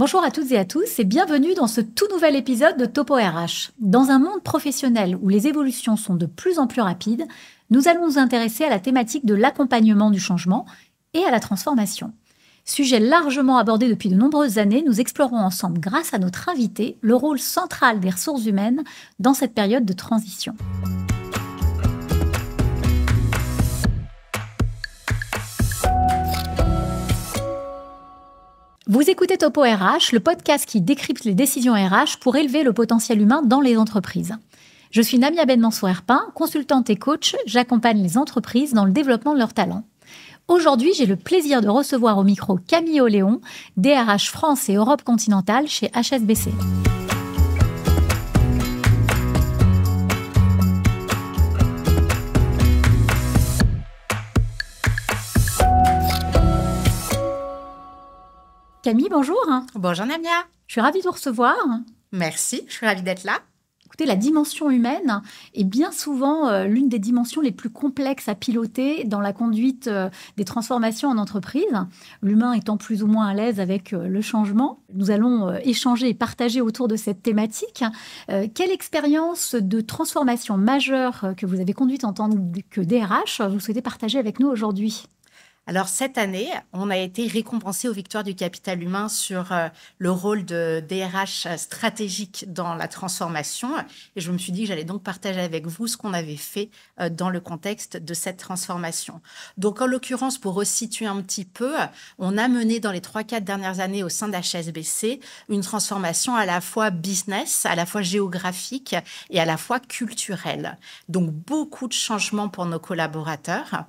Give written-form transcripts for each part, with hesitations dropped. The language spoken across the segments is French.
Bonjour à toutes et à tous et bienvenue dans ce tout nouvel épisode de Topo RH. Dans un monde professionnel où les évolutions sont de plus en plus rapides, nous allons nous intéresser à la thématique de l'accompagnement du changement et à la transformation. Sujet largement abordé depuis de nombreuses années, nous explorons ensemble, grâce à notre invité, le rôle central des ressources humaines dans cette période de transition. Vous écoutez Topo RH, le podcast qui décrypte les décisions RH pour élever le potentiel humain dans les entreprises. Je suis Namia Ben Mansour-Herpin, consultante et coach. J'accompagne les entreprises dans le développement de leurs talents. Aujourd'hui, j'ai le plaisir de recevoir au micro Camille Oléon, DRH France et Europe continentale chez HSBC. Camille, bonjour. Bonjour Namia. Je suis ravie de vous recevoir. Merci, je suis ravie d'être là. Écoutez, la dimension humaine est bien souvent l'une des dimensions les plus complexes à piloter dans la conduite des transformations en entreprise. L'humain étant plus ou moins à l'aise avec le changement. Nous allons échanger et partager autour de cette thématique. Quelle expérience de transformation majeure que vous avez conduite en tant que DRH vous souhaitez partager avec nous aujourd'hui ? Alors, cette année, on a été récompensé aux Victoires du Capital Humain sur le rôle de DRH stratégique dans la transformation. Et je me suis dit que j'allais donc partager avec vous ce qu'on avait fait dans le contexte de cette transformation. Donc, en l'occurrence, pour resituer un petit peu, on a mené dans les 3-4 dernières années au sein d'HSBC une transformation à la fois business, à la fois géographique et à la fois culturelle. Donc, beaucoup de changements pour nos collaborateurs.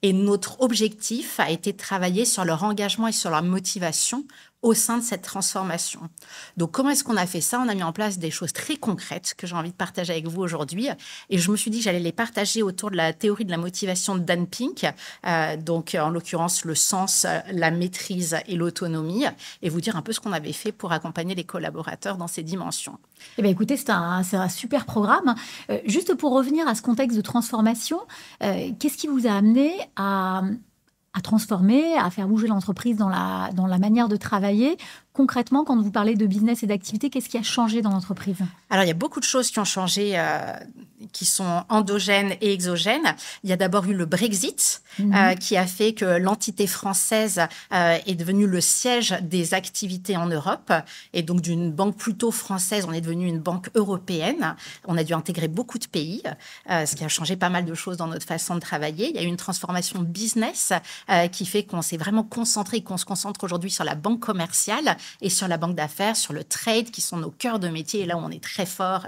Et notre objectif a été de travailler sur leur engagement et sur leur motivation au sein de cette transformation. Donc, comment est-ce qu'on a fait ça ? On a mis en place des choses très concrètes que j'ai envie de partager avec vous aujourd'hui. Et je me suis dit que j'allais les partager autour de la théorie de la motivation de Dan Pink. Donc, en l'occurrence, le sens, la maîtrise et l'autonomie. Et vous dire un peu ce qu'on avait fait pour accompagner les collaborateurs dans ces dimensions. Eh bien, écoutez, c'est un super programme. Juste pour revenir à ce contexte de transformation, qu'est-ce qui vous a amené à transformer, à faire bouger l'entreprise dans la manière de travailler? Concrètement, quand vous parlez de business et d'activité, qu'est-ce qui a changé dans l'entreprise? Alors, il y a beaucoup de choses qui ont changé, qui sont endogènes et exogènes. Il y a d'abord eu le Brexit, qui a fait que l'entité française est devenue le siège des activités en Europe. Et donc, d'une banque plutôt française, on est devenu une banque européenne. On a dû intégrer beaucoup de pays, ce qui a changé pas mal de choses dans notre façon de travailler. Il y a eu une transformation business qui fait qu'on s'est vraiment concentré et qu'on se concentre aujourd'hui sur la banque commerciale et sur la banque d'affaires, sur le trade, qui sont nos cœurs de métier, et là où on est très fort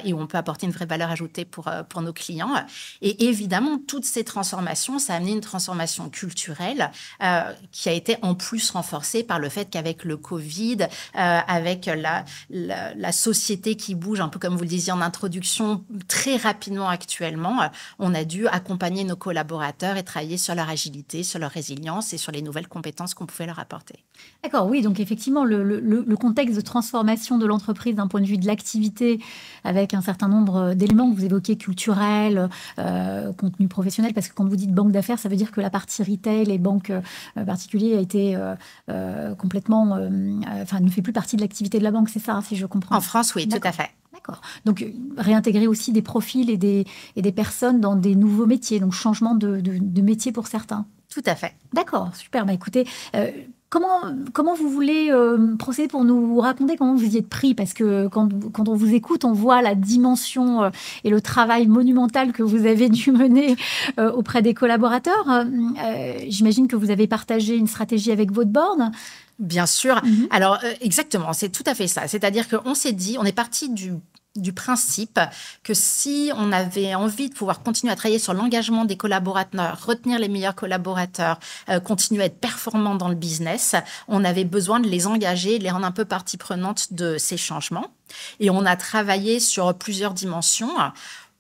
et où on peut apporter une vraie valeur ajoutée pour nos clients. Et évidemment, toutes ces transformations, ça a amené une transformation culturelle qui a été en plus renforcée par le fait qu'avec le Covid, avec la société qui bouge, un peu comme vous le disiez en introduction, très rapidement actuellement, on a dû accompagner nos collaborateurs et travailler sur leur agilité, sur leur résilience et sur les nouvelles compétences qu'on pouvait leur apporter. D'accord, oui, donc effectivement, le contexte de transformation de l'entreprise d'un point de vue de l'activité, avec un certain nombre d'éléments que vous évoquez, culturels, contenu professionnel, parce que quand vous dites banque d'affaires, ça veut dire que la partie retail et banque particulière a été complètement... ne fait plus partie de l'activité de la banque, c'est ça, si je comprends. En France, oui, tout à fait. D'accord. Donc, réintégrer aussi des profils et des personnes dans des nouveaux métiers, donc changement de métier pour certains. Tout à fait. D'accord, super. Bah, écoutez... Comment vous voulez procéder pour nous raconter comment vous y êtes pris? Parce que quand on vous écoute, on voit la dimension et le travail monumental que vous avez dû mener auprès des collaborateurs. J'imagine que vous avez partagé une stratégie avec votre board. Bien sûr. Alors, exactement, c'est tout à fait ça. C'est-à-dire qu'on s'est dit, on est parti du principe que si on avait envie de pouvoir continuer à travailler sur l'engagement des collaborateurs, retenir les meilleurs collaborateurs, continuer à être performant dans le business, on avait besoin de les engager, de les rendre un peu partie prenante de ces changements. Et on a travaillé sur plusieurs dimensions.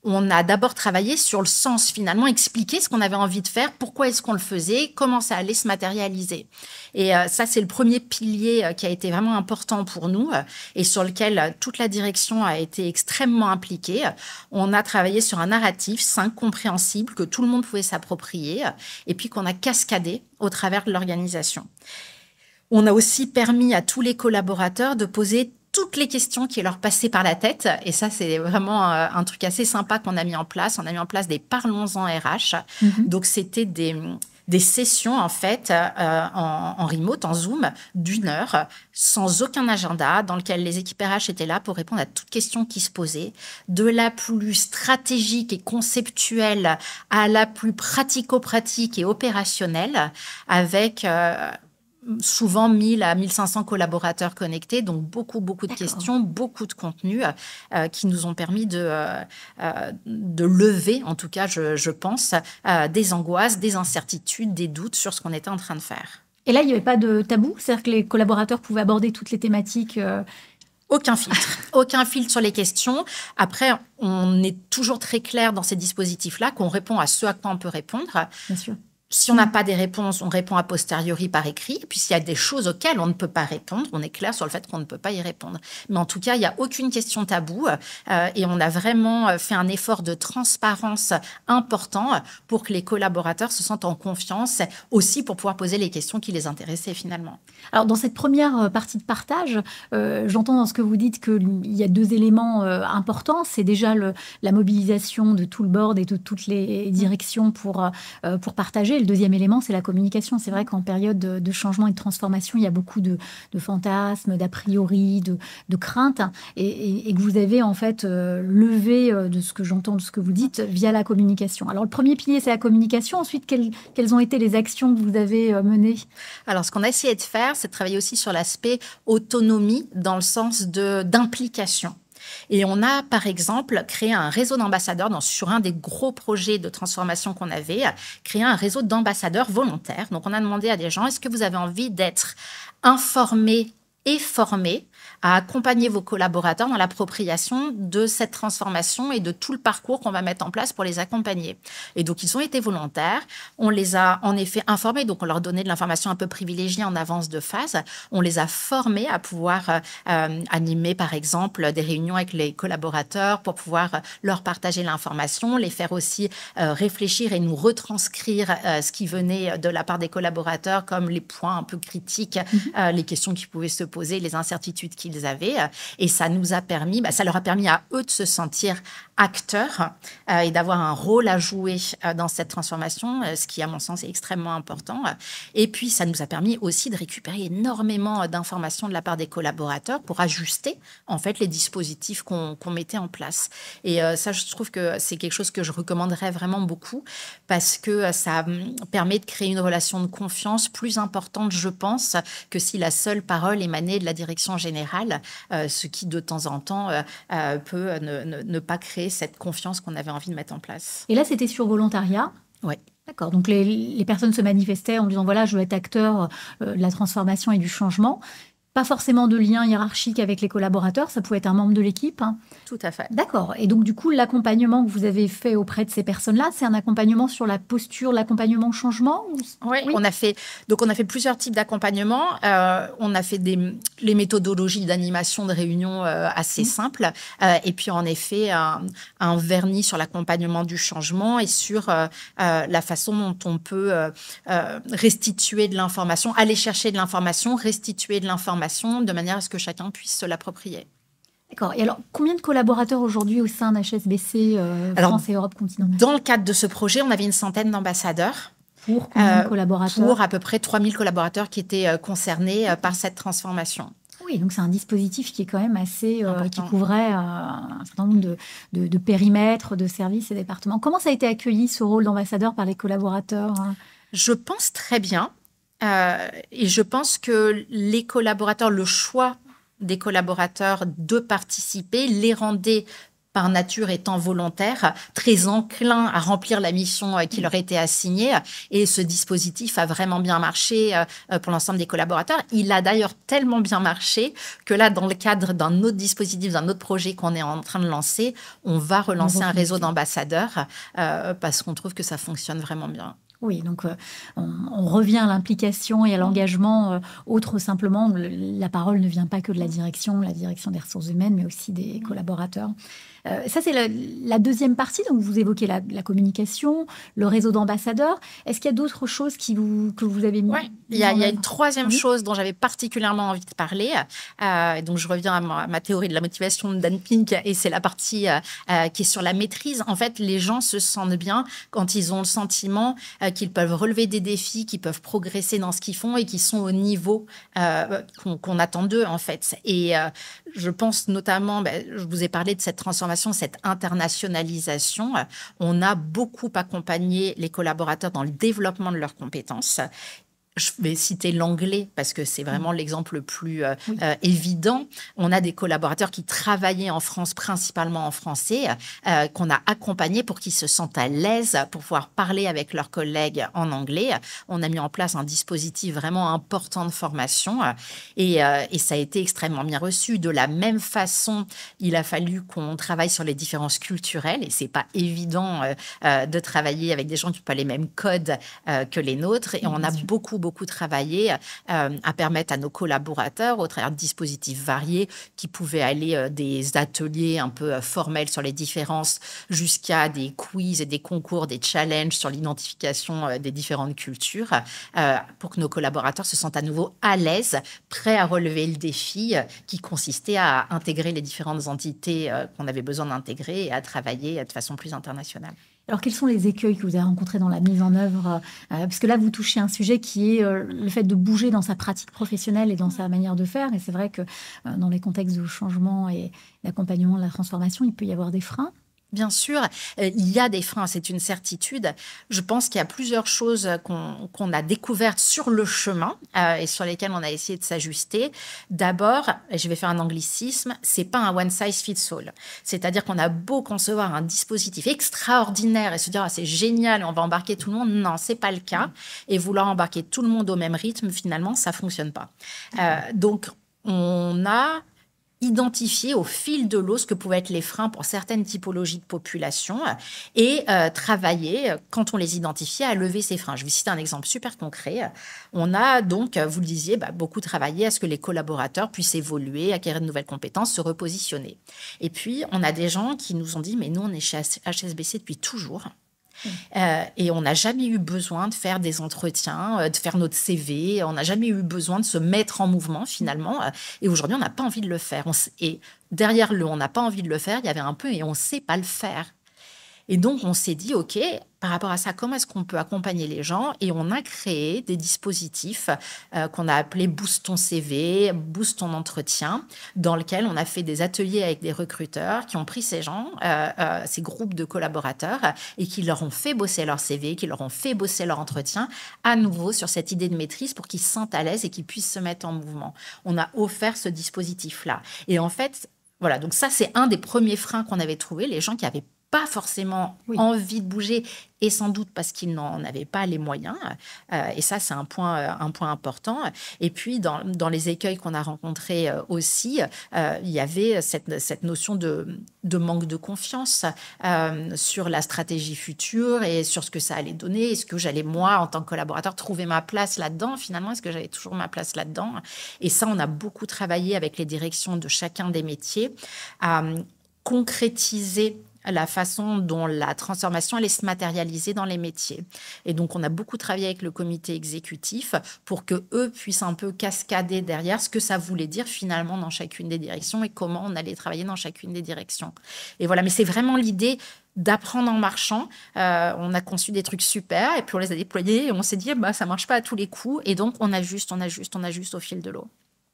On a d'abord travaillé sur le sens, finalement, expliquer ce qu'on avait envie de faire, pourquoi est-ce qu'on le faisait, comment ça allait se matérialiser. Et ça, c'est le premier pilier qui a été vraiment important pour nous et sur lequel toute la direction a été extrêmement impliquée. On a travaillé sur un narratif simple, compréhensible, que tout le monde pouvait s'approprier et puis qu'on a cascadé au travers de l'organisation. On a aussi permis à tous les collaborateurs de poser toutes les questions qui leur passaient par la tête. Et ça, c'est vraiment un truc assez sympa qu'on a mis en place. On a mis en place des Parlons-en RH. Donc, c'était des sessions, en fait, en remote, en Zoom, d'1 heure, sans aucun agenda, dans lequel les équipes RH étaient là pour répondre à toutes questions qui se posaient, de la plus stratégique et conceptuelle à la plus pratico-pratique et opérationnelle, avec souvent 1000 à 1500 collaborateurs connectés, donc beaucoup de questions, beaucoup de contenus qui nous ont permis de lever, en tout cas, je pense, des angoisses, des incertitudes, des doutes sur ce qu'on était en train de faire. Et là, il n'y avait pas de tabou? C'est-à-dire que les collaborateurs pouvaient aborder toutes les thématiques Aucun filtre. Aucun filtre sur les questions. Après, on est toujours très clair dans ces dispositifs-là qu'on répond à ce à quoi on peut répondre. Bien sûr. Si on n'a pas des réponses, on répond a posteriori par écrit. Et puis, s'il y a des choses auxquelles on ne peut pas répondre, on est clair sur le fait qu'on ne peut pas y répondre. Mais en tout cas, il n'y a aucune question taboue. Et on a vraiment fait un effort de transparence important pour que les collaborateurs se sentent en confiance, aussi pour pouvoir poser les questions qui les intéressaient finalement. Alors, dans cette première partie de partage, j'entends dans ce que vous dites qu'il y a 2 éléments importants. C'est déjà la mobilisation de tout le board et de toutes les directions pour partager. Le deuxième élément, c'est la communication. C'est vrai qu'en période de changement et de transformation, il y a beaucoup de fantasmes, d'a priori, de craintes, et que vous avez en fait levé, de ce que j'entends, de ce que vous dites, via la communication. Alors, le premier pilier, c'est la communication. Ensuite, quelles ont été les actions que vous avez menées? Alors, ce qu'on a essayé de faire, c'est de travailler aussi sur l'aspect autonomie dans le sens d'implication. Et on a, par exemple, créé un réseau d'ambassadeurs sur un des gros projets de transformation qu'on avait, créé un réseau d'ambassadeurs volontaires. Donc, on a demandé à des gens, est-ce que vous avez envie d'être informés et formés à accompagner vos collaborateurs dans l'appropriation de cette transformation et de tout le parcours qu'on va mettre en place pour les accompagner. Et donc, ils ont été volontaires. On les a en effet informés. Donc, on leur donnait de l'information un peu privilégiée en avance de phase. On les a formés à pouvoir animer, par exemple, des réunions avec les collaborateurs pour pouvoir leur partager l'information, les faire aussi réfléchir et nous retranscrire ce qui venait de la part des collaborateurs, comme les points un peu critiques, les questions qui pouvaient se poser, les incertitudes qu'ils avaient. Et ça nous a permis, ça leur a permis à eux de se sentir acteurs et d'avoir un rôle à jouer dans cette transformation, ce qui, à mon sens, est extrêmement important. Et puis, ça nous a permis aussi de récupérer énormément d'informations de la part des collaborateurs pour ajuster, en fait, les dispositifs qu'on mettait en place. Et ça, je trouve que c'est quelque chose que je recommanderais vraiment beaucoup parce que ça permet de créer une relation de confiance plus importante, je pense, que si la seule parole émanait de la direction générale, ce qui, de temps en temps, peut ne pas créer cette confiance qu'on avait envie de mettre en place. Et là, c'était sur volontariat? Oui. D'accord. Donc, les personnes se manifestaient en disant, voilà, je veux être acteur de la transformation et du changement. Pas forcément de lien hiérarchique avec les collaborateurs, ça pouvait être un membre de l'équipe. Tout à fait. D'accord. Et donc, du coup, l'accompagnement que vous avez fait auprès de ces personnes-là, c'est un accompagnement sur la posture, l'accompagnement au changement? Oui, on a fait plusieurs types d'accompagnement. On a fait les méthodologies d'animation de réunion assez simples. Et puis, en effet, un vernis sur l'accompagnement du changement et sur la façon dont on peut restituer de l'information, aller chercher de l'information, restituer de l'information de manière à ce que chacun puisse se l'approprier. D'accord. Et alors, combien de collaborateurs aujourd'hui au sein d'HSBC France et Europe continentale? Dans le cadre de ce projet, on avait une centaine d'ambassadeurs. Pour combien de collaborateurs? Pour à peu près 3000 collaborateurs qui étaient concernés par cette transformation. Oui, donc c'est un dispositif qui est quand même assez... qui couvrait un certain nombre de périmètres, de services et départements. Comment ça a été accueilli, ce rôle d'ambassadeur, par les collaborateurs? Je pense très bien. Et je pense que les collaborateurs, le choix des collaborateurs de participer les rendait, par nature étant volontaires, très enclins à remplir la mission qui leur était assignée. Et ce dispositif a vraiment bien marché pour l'ensemble des collaborateurs. Il a d'ailleurs tellement bien marché que là, dans le cadre d'un autre dispositif, d'un autre projet qu'on est en train de lancer, on va relancer un réseau d'ambassadeurs parce qu'on trouve que ça fonctionne vraiment bien. Oui, donc on revient à l'implication et à l'engagement. Autre simplement, la parole ne vient pas que de la direction des ressources humaines, mais aussi des collaborateurs. Ça, c'est la deuxième partie. Donc, vous évoquez la communication, le réseau d'ambassadeurs. Est-ce qu'il y a d'autres choses que vous avez mis? Oui, il y a une troisième chose dont j'avais particulièrement envie de parler. Donc, je reviens à ma théorie de la motivation de Dan Pink, et c'est la partie qui est sur la maîtrise. En fait, les gens se sentent bien quand ils ont le sentiment qu'ils peuvent relever des défis, qu'ils peuvent progresser dans ce qu'ils font et qu'ils sont au niveau qu'on attend d'eux, en fait. Et je pense notamment, je vous ai parlé de cette transformation, cette internationalisation. On a beaucoup accompagné les collaborateurs dans le développement de leurs compétences. Je vais citer l'anglais parce que c'est vraiment l'exemple le plus évident. On a des collaborateurs qui travaillaient en France, principalement en français, qu'on a accompagnés pour qu'ils se sentent à l'aise pour pouvoir parler avec leurs collègues en anglais. On a mis en place un dispositif vraiment important de formation et ça a été extrêmement bien reçu. De la même façon, il a fallu qu'on travaille sur les différences culturelles et c'est pas évident de travailler avec des gens qui n'ont pas les mêmes codes que les nôtres. Et on a beaucoup travaillé à permettre à nos collaborateurs, au travers de dispositifs variés, qui pouvaient aller des ateliers un peu formels sur les différences jusqu'à des quiz et des concours, des challenges sur l'identification des différentes cultures, pour que nos collaborateurs se sentent à nouveau à l'aise, prêts à relever le défi qui consistait à intégrer les différentes entités qu'on avait besoin d'intégrer et à travailler de façon plus internationale. Alors, quels sont les écueils que vous avez rencontrés dans la mise en œuvre? Parce que là, vous touchez un sujet qui est le fait de bouger dans sa pratique professionnelle et dans sa manière de faire. Et c'est vrai que dans les contextes de changement et d'accompagnement de la transformation, il peut y avoir des freins. Bien sûr, il y a des freins, c'est une certitude. Je pense qu'il y a plusieurs choses qu'on a découvertes sur le chemin et sur lesquelles on a essayé de s'ajuster. D'abord, je vais faire un anglicisme, c'est pas un one size fits all. C'est-à-dire qu'on a beau concevoir un dispositif extraordinaire et se dire c'est génial, on va embarquer tout le monde. Non, c'est pas le cas. Et vouloir embarquer tout le monde au même rythme, finalement, ça fonctionne pas. Donc, on a identifier au fil de l'eau ce que pouvaient être les freins pour certaines typologies de population et travailler, quand on les identifiait, à lever ces freins. Je vais citer un exemple super concret. On a donc, vous le disiez, beaucoup travaillé à ce que les collaborateurs puissent évoluer, acquérir de nouvelles compétences, se repositionner. Et puis, on a des gens qui nous ont dit, mais nous, on est chez HSBC depuis toujours. Et on n'a jamais eu besoin de faire des entretiens, de faire notre CV. On n'a jamais eu besoin de se mettre en mouvement, finalement. Et aujourd'hui, on n'a pas envie de le faire. Et derrière on n'a pas envie de le faire, il y avait un peu « et on ne sait pas le faire ». Et donc, on s'est dit, OK, par rapport à ça, comment est-ce qu'on peut accompagner les gens? Et on a créé des dispositifs qu'on a appelés Boost ton CV, Boost ton entretien, dans lequel on a fait des ateliers avec des recruteurs qui ont pris ces gens, ces groupes de collaborateurs, et qui leur ont fait bosser leur CV, qui leur ont fait bosser leur entretien, à nouveau sur cette idée de maîtrise pour qu'ils se sentent à l'aise et qu'ils puissent se mettre en mouvement. On a offert ce dispositif-là. Et en fait, voilà, donc ça, c'est un des premiers freins qu'on avait trouvé, les gens qui avaient pas forcément envie de bouger et sans doute parce qu'ils n'en avaient pas les moyens. Et ça, c'est un point important. Et puis, dans les écueils qu'on a rencontrés aussi, il y avait cette notion de manque de confiance sur la stratégie future et sur ce que ça allait donner. Est-ce que j'allais, moi, en tant que collaborateur, trouver ma place là-dedans? Finalement, est-ce que j'avais toujours ma place là-dedans? Et ça, on a beaucoup travaillé avec les directions de chacun des métiers à concrétiser la façon dont la transformation allait se matérialiser dans les métiers. Et donc, on a beaucoup travaillé avec le comité exécutif pour qu'eux puissent un peu cascader derrière ce que ça voulait dire finalement dans chacune des directions et comment on allait travailler dans chacune des directions. Et voilà, mais c'est vraiment l'idée d'apprendre en marchant. On a conçu des trucs super et puis on les a déployés et on s'est dit, ça ne marche pas à tous les coups. Et donc, on ajuste au fil de l'eau.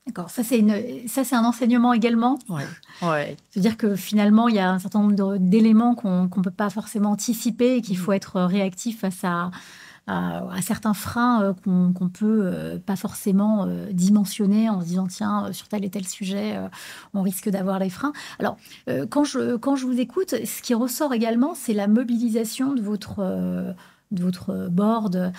D'accord, ça c'est un enseignement également. Ouais. C'est-à-dire que finalement, il y a un certain nombre d'éléments qu'on ne peut pas forcément anticiper et qu'il faut être réactif face à certains freins qu'on peut pas forcément dimensionner en se disant tiens, sur tel et tel sujet, on risque d'avoir les freins. Alors, quand je vous écoute, ce qui ressort également, c'est la mobilisation de votre board.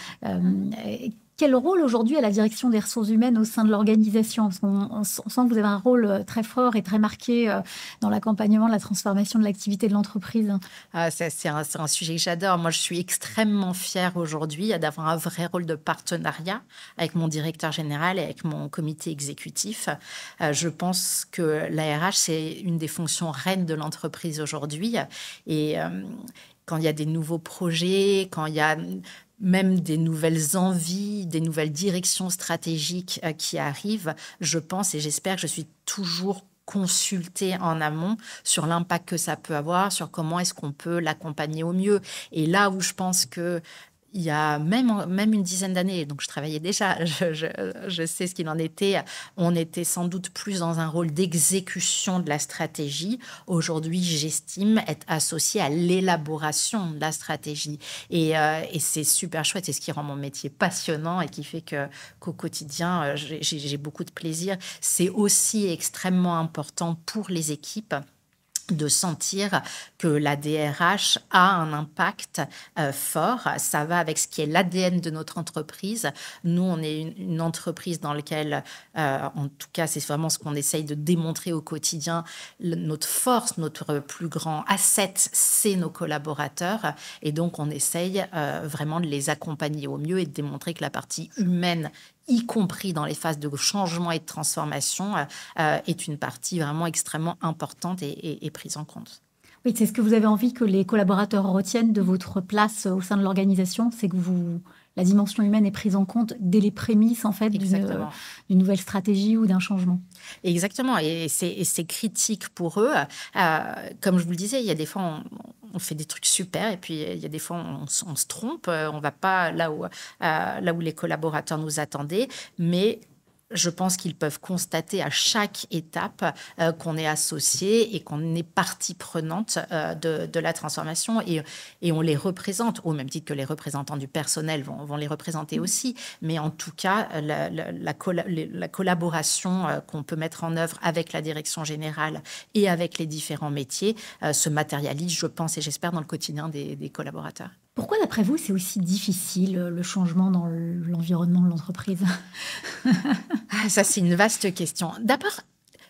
Quel rôle aujourd'hui a la direction des ressources humaines au sein de l'organisation? Parce qu'on sent que vous avez un rôle très fort et très marqué dans l'accompagnement de la transformation de l'activité de l'entreprise. Ah, c'est un sujet que j'adore. Moi, je suis extrêmement fière aujourd'hui d'avoir un vrai rôle de partenariat avec mon directeur général et avec mon comité exécutif. Je pense que la RH, c'est une des fonctions reines de l'entreprise aujourd'hui. Et quand il y a des nouveaux projets, quand il y a même des nouvelles envies, des nouvelles directions stratégiques qui arrivent, je pense et j'espère que je suis toujours consulter en amont sur l'impact que ça peut avoir, sur comment est-ce qu'on peut l'accompagner au mieux. Et là où je pense que il y a même une dizaine d'années, donc je travaillais déjà, je sais ce qu'il en était, on était sans doute plus dans un rôle d'exécution de la stratégie. Aujourd'hui, j'estime être associée à l'élaboration de la stratégie. Et c'est super chouette, c'est ce qui rend mon métier passionnant et qui fait qu'au quotidien, j'ai beaucoup de plaisir. C'est aussi extrêmement important pour les équipes de sentir que la DRH a un impact fort. Ça va avec ce qui est l'ADN de notre entreprise. Nous, on est une entreprise dans laquelle, en tout cas, c'est vraiment ce qu'on essaye de démontrer au quotidien. Notre force, notre plus grand asset, c'est nos collaborateurs. Et donc, on essaye vraiment de les accompagner au mieux et de démontrer que la partie humaine, y compris dans les phases de changement et de transformation, est une partie vraiment extrêmement importante et prise en compte. Oui, c'est ce que vous avez envie que les collaborateurs retiennent de votre place au sein de l'organisation, c'est que la dimension humaine est prise en compte dès les prémices en fait d'une nouvelle stratégie ou d'un changement. Exactement, et c'est critique pour eux. Comme je vous le disais, il y a des fois on fait des trucs super et puis il y a des fois on se trompe, on va pas là où les collaborateurs nous attendaient, mais je pense qu'ils peuvent constater à chaque étape qu'on est associé et qu'on est partie prenante de la transformation et on les représente, au même titre que les représentants du personnel vont les représenter aussi. Mais en tout cas, la collaboration qu'on peut mettre en œuvre avec la direction générale et avec les différents métiers se matérialise, je pense et j'espère, dans le quotidien des collaborateurs. Pourquoi, d'après vous, c'est aussi difficile le changement dans l'environnement de l'entreprise? Ça, c'est une vaste question. D'abord,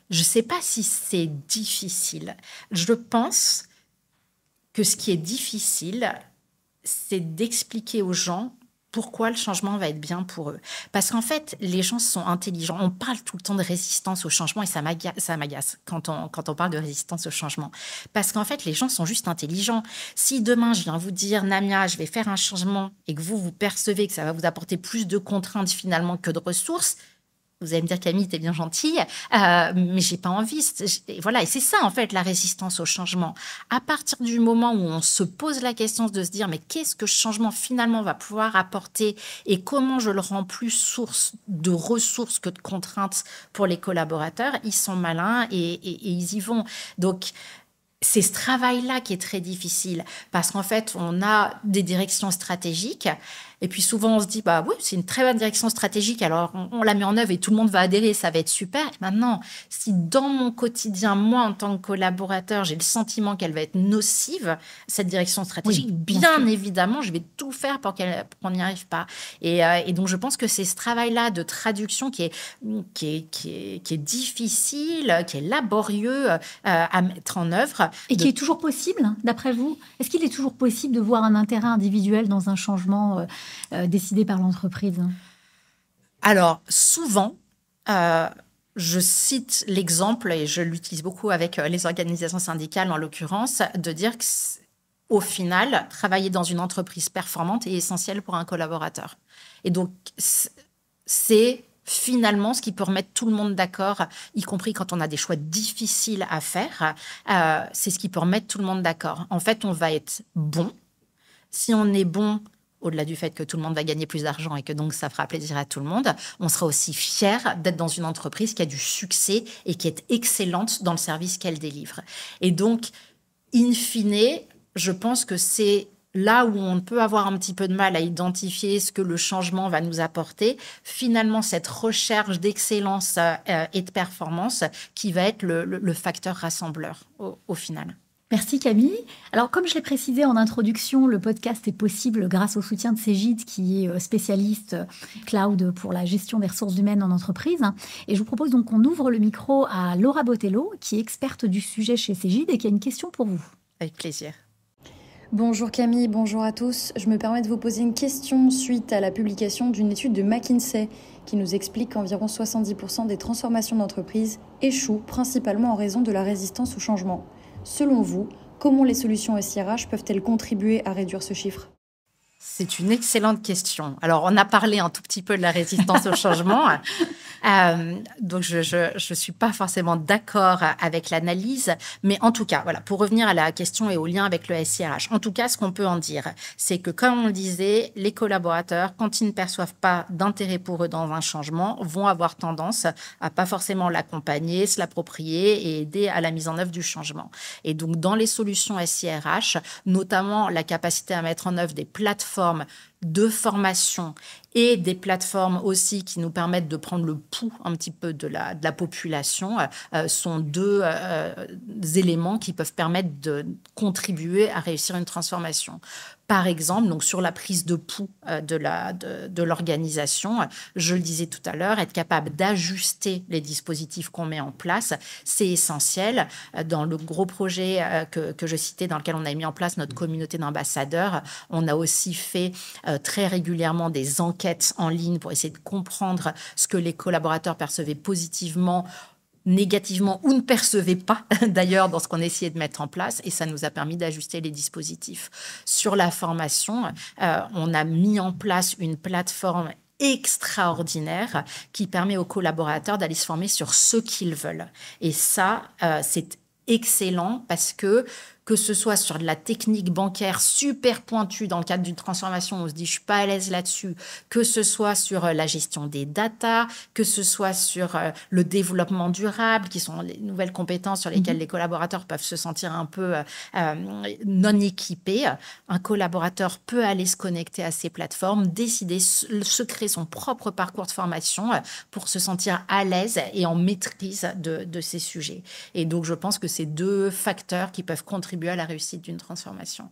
je ne sais pas si c'est difficile. Je pense que ce qui est difficile, c'est d'expliquer aux gens pourquoi le changement va être bien pour eux. Parce qu'en fait, les gens sont intelligents. On parle tout le temps de résistance au changement et ça m'agace quand on parle de résistance au changement. Parce qu'en fait, les gens sont juste intelligents. Si demain, je viens vous dire, Namia, je vais faire un changement et que vous percevez que ça va vous apporter plus de contraintes finalement que de ressources, vous allez me dire, Camille, t'es bien gentille, mais j'ai pas envie. Voilà, et c'est ça, en fait, la résistance au changement. À partir du moment où on se pose la question de se dire, mais qu'est-ce que ce changement, finalement, va pouvoir apporter et comment je le rends plus source de ressources que de contraintes pour les collaborateurs, ils sont malins et ils y vont. Donc, c'est ce travail-là qui est très difficile parce qu'en fait, on a des directions stratégiques et puis souvent on se dit, bah oui, c'est une très bonne direction stratégique, alors on la met en œuvre et tout le monde va adhérer, ça va être super. Et maintenant, si dans mon quotidien, moi, en tant que collaborateur, j'ai le sentiment qu'elle va être nocive, cette direction stratégique, bien évidemment, je vais tout faire pour qu'on n'y arrive pas. Et donc, je pense que c'est ce travail-là de traduction qui est difficile, qui est laborieux à mettre en œuvre. Et qui est toujours possible, d'après vous? Est-ce qu'il est toujours possible de voir un intérêt individuel dans un changement décidé par l'entreprise? Alors, souvent, je cite l'exemple, et je l'utilise beaucoup avec les organisations syndicales en l'occurrence, de dire qu'au final, travailler dans une entreprise performante est essentiel pour un collaborateur. Et donc, c'est finalement ce qui peut remettre tout le monde d'accord, y compris quand on a des choix difficiles à faire, c'est ce qui peut remettre tout le monde d'accord. En fait, on va être bon. Si on est bon, au-delà du fait que tout le monde va gagner plus d'argent et que donc ça fera plaisir à tout le monde, on sera aussi fier d'être dans une entreprise qui a du succès et qui est excellente dans le service qu'elle délivre. Et donc, in fine, je pense que c'est là où on peut avoir un petit peu de mal à identifier ce que le changement va nous apporter, finalement, cette recherche d'excellence et de performance qui va être le facteur rassembleur au final. Merci Camille. Alors comme je l'ai précisé en introduction, le podcast est possible grâce au soutien de Cégide qui est spécialiste cloud pour la gestion des ressources humaines en entreprise. Et je vous propose donc qu'on ouvre le micro à Laura Botello qui est experte du sujet chez Cégide et qui a une question pour vous. Avec plaisir. Bonjour Camille, bonjour à tous. Je me permets de vous poser une question suite à la publication d'une étude de McKinsey qui nous explique qu'environ 70% des transformations d'entreprise échouent principalement en raison de la résistance au changement. Selon vous, comment les solutions SIRH peuvent-elles contribuer à réduire ce chiffre ? C'est une excellente question. Alors, on a parlé un tout petit peu de la résistance au changement. Donc, je suis pas forcément d'accord avec l'analyse. Mais en tout cas, voilà, pour revenir à la question et au lien avec le SIRH, en tout cas, ce qu'on peut en dire, c'est que, comme on le disait, les collaborateurs, quand ils ne perçoivent pas d'intérêt pour eux dans un changement, vont avoir tendance à pas forcément l'accompagner, se l'approprier et aider à la mise en œuvre du changement. Et donc, dans les solutions SIRH, notamment la capacité à mettre en œuvre des plateformes de formation et des plateformes aussi qui nous permettent de prendre le pouls un petit peu de la population sont deux éléments qui peuvent permettre de contribuer à réussir une transformation. Par exemple, donc sur la prise de pouls de l'organisation, je le disais tout à l'heure, être capable d'ajuster les dispositifs qu'on met en place, c'est essentiel. Dans le gros projet que je citais, dans lequel on a mis en place notre communauté d'ambassadeurs, on a aussi fait très régulièrement des enquêtes en ligne pour essayer de comprendre ce que les collaborateurs percevaient positivement, négativement ou ne percevaient pas d'ailleurs dans ce qu'on essayait de mettre en place, et ça nous a permis d'ajuster les dispositifs. Sur la formation, on a mis en place une plateforme extraordinaire qui permet aux collaborateurs d'aller se former sur ce qu'ils veulent. Et ça, c'est excellent parce que ce soit sur de la technique bancaire super pointue dans le cadre d'une transformation, on se dit je suis pas à l'aise là-dessus, que ce soit sur la gestion des data, que ce soit sur le développement durable, qui sont les nouvelles compétences sur lesquelles les collaborateurs peuvent se sentir un peu non équipés. Un collaborateur peut aller se connecter à ces plateformes, décider, se créer son propre parcours de formation pour se sentir à l'aise et en maîtrise de ces sujets. Et donc, je pense que c'est deux facteurs qui peuvent contribuer à la réussite d'une transformation.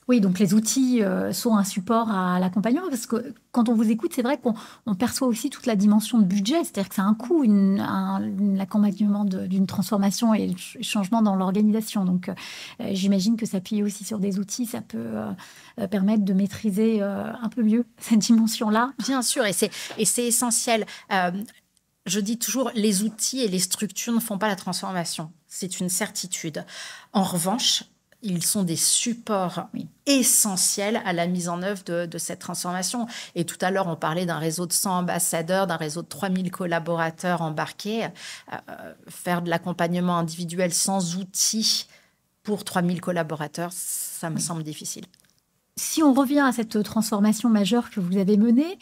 Oui, donc les outils sont un support à l'accompagnement parce que quand on vous écoute, c'est vrai qu'on perçoit aussi toute la dimension de budget, c'est-à-dire que c'est un coût, l'accompagnement d'une transformation et le changement dans l'organisation. Donc j'imagine que s'appuyer aussi sur des outils, ça peut permettre de maîtriser un peu mieux cette dimension-là. Bien sûr, et c'est essentiel. Je dis toujours, les outils et les structures ne font pas la transformation. C'est une certitude. En revanche, ils sont des supports essentiels à la mise en œuvre de cette transformation. Et tout à l'heure, on parlait d'un réseau de 100 ambassadeurs, d'un réseau de 3000 collaborateurs embarqués. Faire de l'accompagnement individuel sans outils pour 3000 collaborateurs, ça me semble difficile. Si on revient à cette transformation majeure que vous avez menée,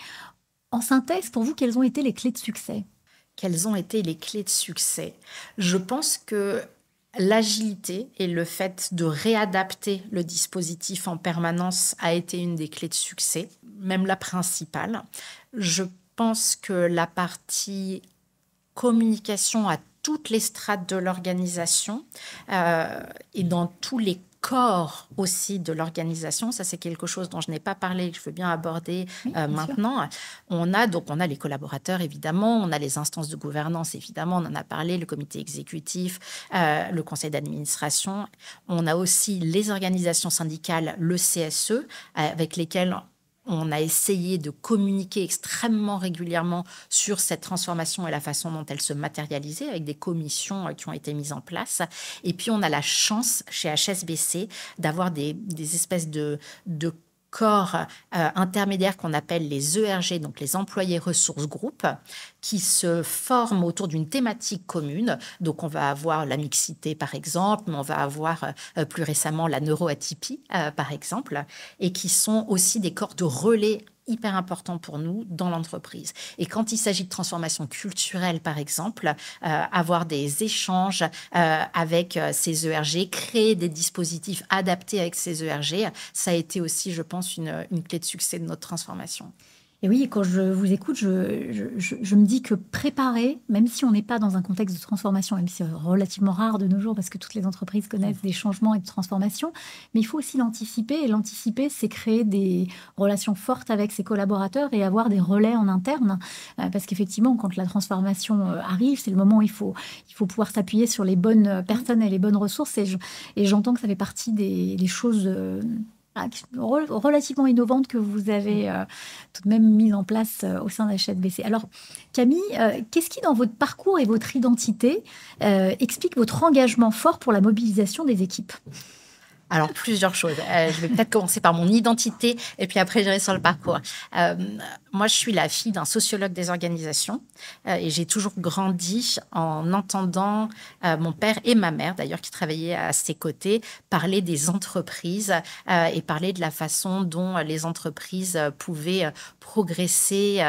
en synthèse, pour vous, quelles ont été les clés de succès ? Quelles ont été les clés de succès ? Je pense que l'agilité et le fait de réadapter le dispositif en permanence a été une des clés de succès, même la principale. Je pense que la partie communication à toutes les strates de l'organisation et dans tous les corps aussi de l'organisation, ça c'est quelque chose dont je n'ai pas parlé, que je veux bien aborder maintenant. On a les collaborateurs évidemment, on a les instances de gouvernance évidemment, on en a parlé, le comité exécutif, le conseil d'administration. On a aussi les organisations syndicales, le CSE, avec lesquelles on a essayé de communiquer extrêmement régulièrement sur cette transformation et la façon dont elle se matérialisait avec des commissions qui ont été mises en place. Et puis, on a la chance chez HSBC d'avoir des espèces de corps intermédiaires qu'on appelle les ERG, donc les employés ressources groupes, qui se forment autour d'une thématique commune. Donc, on va avoir la mixité, par exemple, mais on va avoir plus récemment la neuroatypie, par exemple, et qui sont aussi des corps de relais hyper important pour nous dans l'entreprise. Et quand il s'agit de transformation culturelle, par exemple, avoir des échanges avec ces ERG, créer des dispositifs adaptés avec ces ERG, ça a été aussi, je pense, une clé de succès de notre transformation. Et oui, quand je vous écoute, je me dis que préparer, même si on n'est pas dans un contexte de transformation, même si c'est relativement rare de nos jours parce que toutes les entreprises connaissent des changements et des transformations, mais il faut aussi l'anticiper. Et l'anticiper, c'est créer des relations fortes avec ses collaborateurs et avoir des relais en interne. Parce qu'effectivement, quand la transformation arrive, c'est le moment où il faut pouvoir s'appuyer sur les bonnes personnes et les bonnes ressources. Et j'entends que ça fait partie des choses relativement innovantes que vous avez tout de même mises en place au sein d'HSBC. Alors, Camille, qu'est-ce qui, dans votre parcours et votre identité, explique votre engagement fort pour la mobilisation des équipes ? Alors, plusieurs choses. Je vais peut-être commencer par mon identité et puis après, j'irai sur le parcours. Moi, je suis la fille d'un sociologue des organisations et j'ai toujours grandi en entendant mon père et ma mère, d'ailleurs, qui travaillaient à ses côtés, parler des entreprises et parler de la façon dont les entreprises pouvaient progresser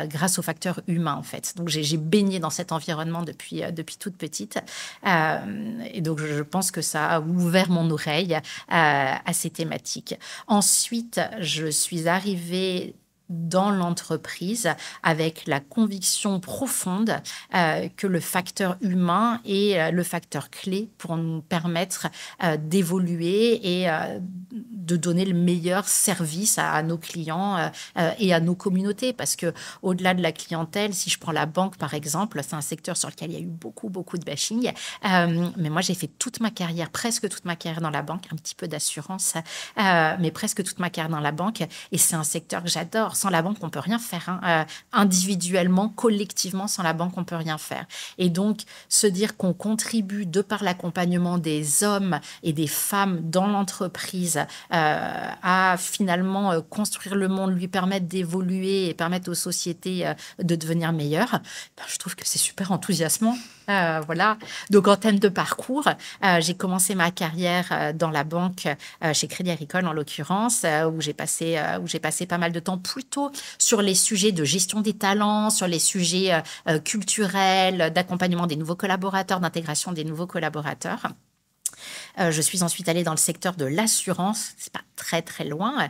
grâce aux facteurs humains, en fait. Donc, j'ai baigné dans cet environnement depuis toute petite. Et donc, je pense que ça a ouvert mon oreille à ces thématiques. Ensuite, je suis arrivée dans l'entreprise avec la conviction profonde que le facteur humain est le facteur clé pour nous permettre d'évoluer et de donner le meilleur service à nos clients et à nos communautés. Parce que au-delà de la clientèle, si je prends la banque par exemple, c'est un secteur sur lequel il y a eu beaucoup de bashing. Mais moi, j'ai fait presque toute ma carrière dans la banque, un petit peu d'assurance, mais presque toute ma carrière dans la banque. Et c'est un secteur que j'adore. Sans la banque, on ne peut rien faire. Individuellement, collectivement, sans la banque, on ne peut rien faire. Et donc, se dire qu'on contribue de par l'accompagnement des hommes et des femmes dans l'entreprise à finalement construire le monde, lui permettre d'évoluer et permettre aux sociétés de devenir meilleures, je trouve que c'est super enthousiasmant. Voilà. Donc, en termes de parcours, j'ai commencé ma carrière dans la banque, chez Crédit Agricole en l'occurrence, où j'ai passé pas mal de temps plutôt sur les sujets de gestion des talents, sur les sujets culturels, d'accompagnement des nouveaux collaborateurs, d'intégration des nouveaux collaborateurs. Je suis ensuite allée dans le secteur de l'assurance, c'est pas très loin,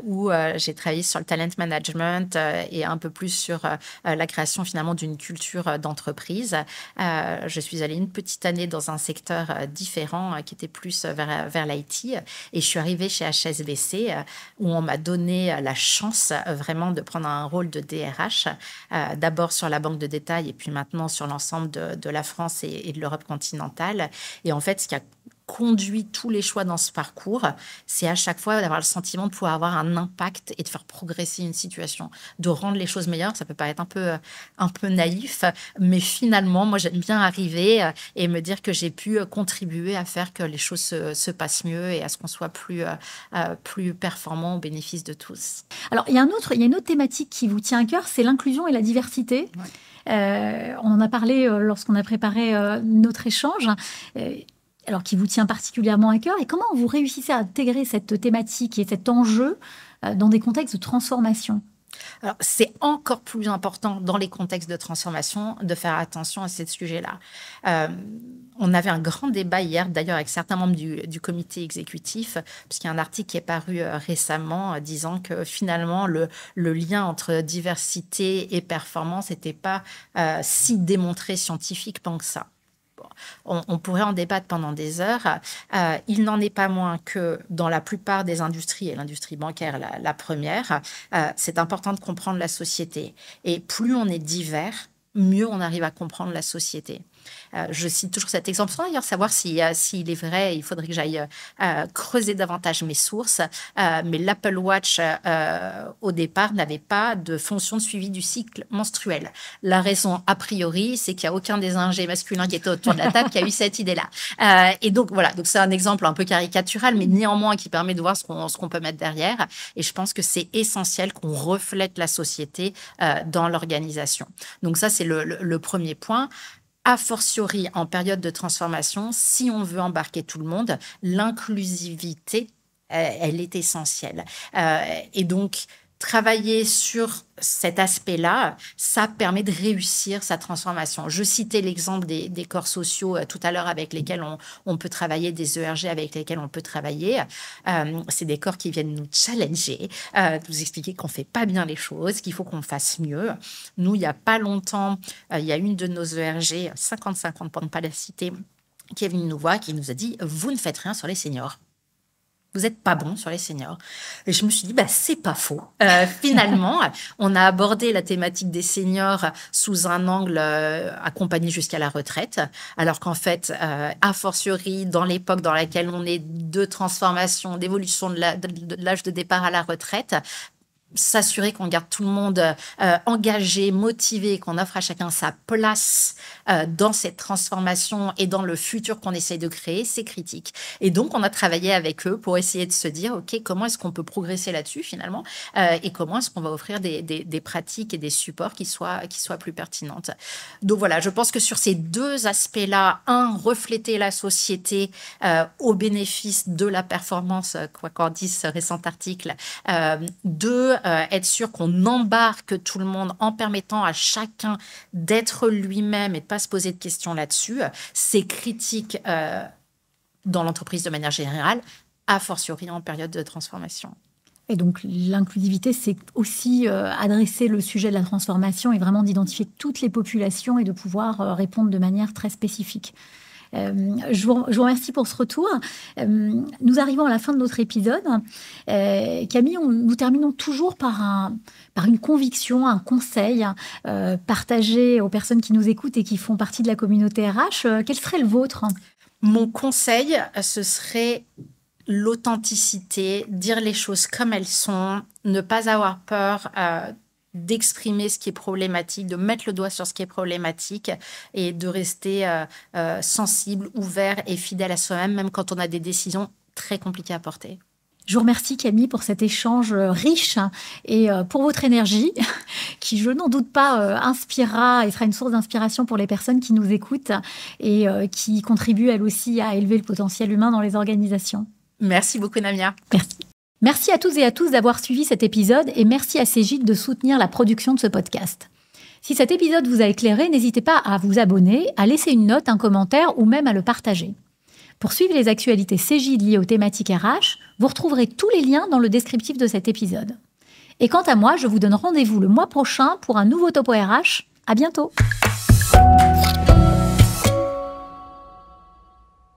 où j'ai travaillé sur le talent management et un peu plus sur la création finalement d'une culture d'entreprise. Je suis allée une petite année dans un secteur différent qui était plus vers l'IT et je suis arrivée chez HSBC où on m'a donné la chance vraiment de prendre un rôle de DRH, d'abord sur la banque de détail et puis maintenant sur l'ensemble de la France et de l'Europe continentale. Et en fait, ce qui a conduit tous les choix dans ce parcours, c'est à chaque fois d'avoir le sentiment de pouvoir avoir un impact et de faire progresser une situation, de rendre les choses meilleures. Ça peut paraître un peu naïf, mais finalement, moi, j'aime bien arriver et me dire que j'ai pu contribuer à faire que les choses se passent mieux et à ce qu'on soit plus performant au bénéfice de tous. Alors, il y a une autre thématique qui vous tient à cœur, c'est l'inclusion et la diversité. Ouais. On en a parlé lorsqu'on a préparé notre échange. Alors qui vous tient particulièrement à cœur, et comment vous réussissez à intégrer cette thématique et cet enjeu dans des contextes de transformation ? Alors, c'est encore plus important dans les contextes de transformation de faire attention à ces sujets-là. On avait un grand débat hier, d'ailleurs, avec certains membres du comité exécutif, puisqu'il y a un article qui est paru récemment disant que finalement, le lien entre diversité et performance n'était pas si démontré scientifiquement que ça. On pourrait en débattre pendant des heures. Il n'en est pas moins que dans la plupart des industries, et l'industrie bancaire la première, c'est important de comprendre la société. Et plus on est divers, mieux on arrive à comprendre la société. Je cite toujours cet exemple sans d'ailleurs savoir s'il est vrai. Il faudrait que j'aille creuser davantage mes sources. Mais l'Apple Watch, au départ, n'avait pas de fonction de suivi du cycle menstruel. La raison, a priori, c'est qu'il n'y a aucun des ingés masculins qui était autour de la table qui a eu cette idée-là. Et donc, voilà. Donc, c'est un exemple un peu caricatural, mais néanmoins qui permet de voir ce qu'on peut mettre derrière. Et je pense que c'est essentiel qu'on reflète la société dans l'organisation. Donc, ça, c'est le premier point. A fortiori, en période de transformation, si on veut embarquer tout le monde, l'inclusivité, elle est essentielle. Et donc, travailler sur cet aspect-là, ça permet de réussir sa transformation. Je citais l'exemple des corps sociaux tout à l'heure avec lesquels on peut travailler, des ERG avec lesquels on peut travailler. C'est des corps qui viennent nous challenger, nous expliquer qu'on ne fait pas bien les choses, qu'il faut qu'on fasse mieux. Nous, il n'y a pas longtemps, il y a une de nos ERG, 50-50 pour ne pas la citer, qui est venue nous voir, qui nous a dit « Vous ne faites rien sur les seniors. Vous n'êtes pas bon sur les seniors. » Et je me suis dit, c'est pas faux. Finalement, on a abordé la thématique des seniors sous un angle accompagné jusqu'à la retraite, alors qu'en fait, a fortiori, dans l'époque dans laquelle on est de transformation, d'évolution de l'âge de départ à la retraite, s'assurer qu'on garde tout le monde engagé, motivé, qu'on offre à chacun sa place dans cette transformation et dans le futur qu'on essaye de créer, c'est critique. Et donc, on a travaillé avec eux pour essayer de se dire, OK, comment est-ce qu'on peut progresser là-dessus finalement et comment est-ce qu'on va offrir des pratiques et des supports qui soient plus pertinentes. Donc voilà, je pense que sur ces deux aspects-là, refléter la société au bénéfice de la performance, quoi qu'en dise ce récent article, être sûr qu'on embarque tout le monde en permettant à chacun d'être lui-même et de ne pas se poser de questions là-dessus, c'est critique dans l'entreprise de manière générale, a fortiori en période de transformation. Et donc, l'inclusivité, c'est aussi adresser le sujet de la transformation et vraiment d'identifier toutes les populations et de pouvoir répondre de manière très spécifique. Je vous remercie pour ce retour. Nous arrivons à la fin de notre épisode. Camille, nous terminons toujours par une conviction, un conseil partagé aux personnes qui nous écoutent et qui font partie de la communauté RH. Quel serait le vôtre ? Mon conseil, ce serait l'authenticité, dire les choses comme elles sont, ne pas avoir peur d'exprimer ce qui est problématique, de mettre le doigt sur ce qui est problématique et de rester sensible, ouvert et fidèle à soi-même, même quand on a des décisions très compliquées à porter. Je vous remercie Camille pour cet échange riche et pour votre énergie qui, je n'en doute pas, inspirera et sera une source d'inspiration pour les personnes qui nous écoutent et qui contribuent elles aussi à élever le potentiel humain dans les organisations. Merci beaucoup Namia. Merci. Merci à tous et à tous d'avoir suivi cet épisode et merci à Cégide de soutenir la production de ce podcast. Si cet épisode vous a éclairé, n'hésitez pas à vous abonner, à laisser une note, un commentaire ou même à le partager. Pour suivre les actualités Cégide liées aux thématiques RH, vous retrouverez tous les liens dans le descriptif de cet épisode. Et quant à moi, je vous donne rendez-vous le mois prochain pour un nouveau Topo RH. À bientôt.